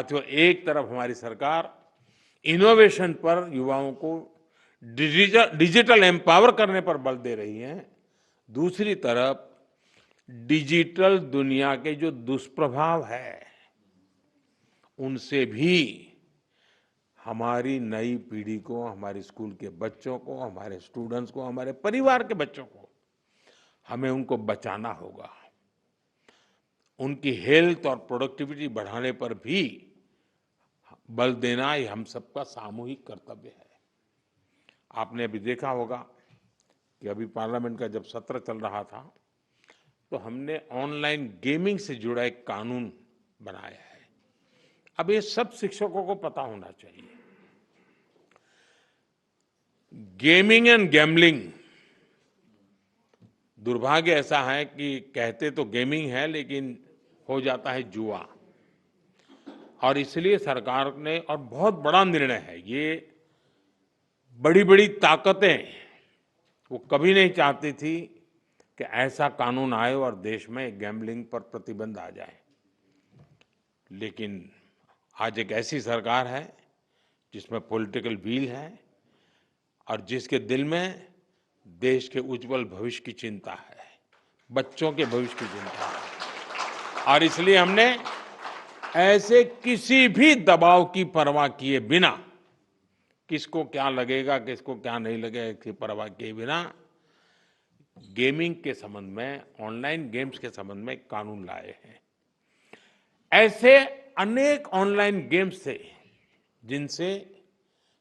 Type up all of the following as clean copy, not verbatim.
साथियों, एक तरफ हमारी सरकार इनोवेशन पर युवाओं को डिजिटल एम्पावर करने पर बल दे रही है, दूसरी तरफ डिजिटल दुनिया के जो दुष्प्रभाव है उनसे भी हमारी नई पीढ़ी को, हमारे स्कूल के बच्चों को, हमारे स्टूडेंट्स को, हमारे परिवार के बच्चों को हमें उनको बचाना होगा। उनकी हेल्थ और प्रोडक्टिविटी बढ़ाने पर भी बल देना ये हम सबका सामूहिक कर्तव्य है। आपने अभी देखा होगा कि अभी पार्लियामेंट का जब सत्र चल रहा था तो हमने ऑनलाइन गेमिंग से जुड़ा एक कानून बनाया है। अब ये सब शिक्षकों को पता होना चाहिए। गेमिंग एंड गैम्बलिंग, दुर्भाग्य ऐसा है कि कहते तो गेमिंग है लेकिन हो जाता है जुआ। और इसलिए सरकार ने, और बहुत बड़ा निर्णय है ये, बड़ी बड़ी ताकतें वो कभी नहीं चाहती थी कि ऐसा कानून आए और देश में गैम्बलिंग पर प्रतिबंध आ जाए। लेकिन आज एक ऐसी सरकार है जिसमें पॉलिटिकल विल है और जिसके दिल में देश के उज्जवल भविष्य की चिंता है, बच्चों के भविष्य की चिंता है। और इसलिए हमने ऐसे किसी भी दबाव की परवाह किए बिना, किसको क्या लगेगा, किसको क्या नहीं लगेगा, इसकी परवाह किए बिना गेमिंग के संबंध में, ऑनलाइन गेम्स के संबंध में कानून लाए हैं। ऐसे अनेक ऑनलाइन गेम्स थे जिनसे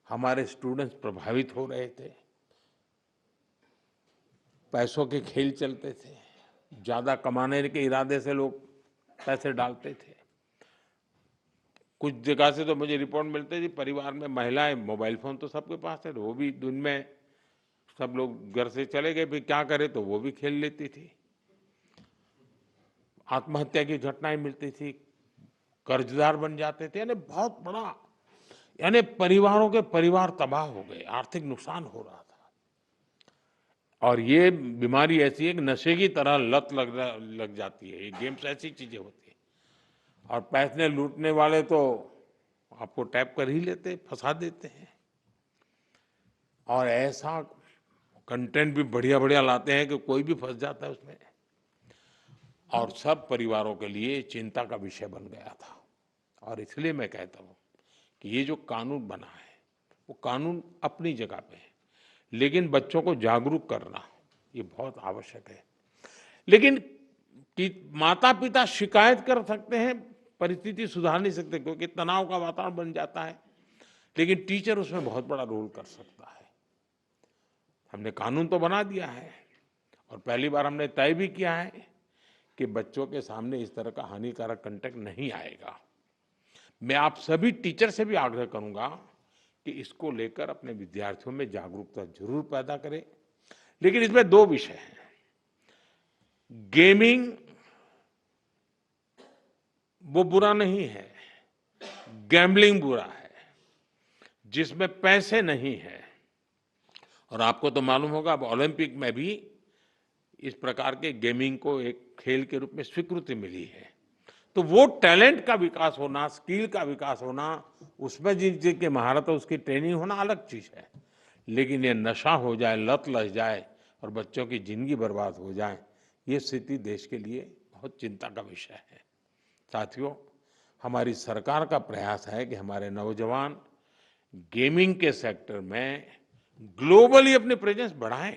हमारे स्टूडेंट्स प्रभावित हो रहे थे। पैसों के खेल चलते थे, ज्यादा कमाने के इरादे से लोग पैसे डालते थे। कुछ जगह से तो मुझे रिपोर्ट मिलते थी, परिवार में महिलाएं, मोबाइल फोन तो सबके पास है, वो भी दिन में सब लोग घर से चले गए, फिर क्या करे, तो वो भी खेल लेती थी। आत्महत्या की घटनाएं मिलती थी, कर्जदार बन जाते थे, यानी बहुत बड़ा, यानी परिवारों के परिवार तबाह हो गए, आर्थिक नुकसान हो रहा था। और ये बीमारी ऐसी है कि नशे की तरह लत लग जाती है। ये गेम्स ऐसी चीजें होती है और पैसे लूटने वाले तो आपको टैप कर ही लेते, फंसा देते हैं। और ऐसा कंटेंट भी बढ़िया बढ़िया लाते हैं कि कोई भी फंस जाता है उसमें, और सब परिवारों के लिए चिंता का विषय बन गया था। और इसलिए मैं कहता हूं कि ये जो कानून बना है वो कानून अपनी जगह पे है, लेकिन बच्चों को जागरूक करना ये बहुत आवश्यक है। लेकिन माता पिता शिकायत कर सकते हैं, परिस्थिति सुधार नहीं सकते क्योंकि तनाव का वातावरण बन जाता है, लेकिन टीचर उसमें बहुत बड़ा रोल कर सकता है। हमने कानून तो बना दिया है और पहली बार हमने तय भी किया है कि बच्चों के सामने इस तरह का हानिकारक कंटेंट नहीं आएगा। मैं आप सभी टीचर से भी आग्रह करूंगा कि इसको लेकर अपने विद्यार्थियों में जागरूकता जरूर पैदा करें। लेकिन इसमें दो विषय हैं। गेमिंग वो बुरा नहीं है, गैम्बलिंग बुरा है, जिसमें पैसे नहीं है। और आपको तो मालूम होगा अब ओलंपिक में भी इस प्रकार के गेमिंग को एक खेल के रूप में स्वीकृति मिली है। तो वो टैलेंट का विकास होना, स्किल का विकास होना, उसमें जिनकी महारत है उसकी ट्रेनिंग होना अलग चीज है। लेकिन ये नशा हो जाए, लत लग जाए और बच्चों की जिंदगी बर्बाद हो जाए, ये स्थिति देश के लिए बहुत चिंता का विषय है। साथियों, हमारी सरकार का प्रयास है कि हमारे नौजवान गेमिंग के सेक्टर में ग्लोबली अपनी प्रेजेंस बढ़ाएं।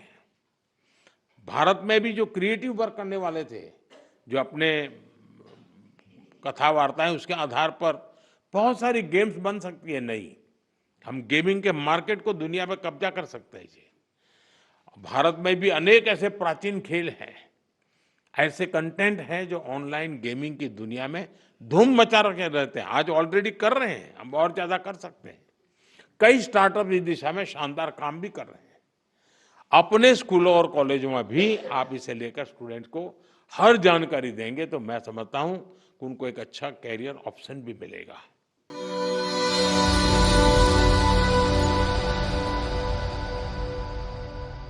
भारत में भी जो क्रिएटिव वर्क करने वाले थे, जो अपने कथा वार्ताएं उसके आधार पर बहुत सारी गेम्स बन सकती है नई, हम गेमिंग के मार्केट को दुनिया में कब्जा कर सकते हैं जी। भारत में भी अनेक ऐसे प्राचीन खेल हैं, ऐसे कंटेंट हैं जो ऑनलाइन गेमिंग की दुनिया में धूम मचा रखे रहते हैं। आज ऑलरेडी कर रहे हैं, हम और ज्यादा कर सकते हैं। कई स्टार्टअप इस दिशा में शानदार काम भी कर रहे हैं। अपने स्कूलों और कॉलेजों में भी आप इसे लेकर स्टूडेंट को हर जानकारी देंगे तो मैं समझता हूं कि उनको एक अच्छा कैरियर ऑप्शन भी मिलेगा।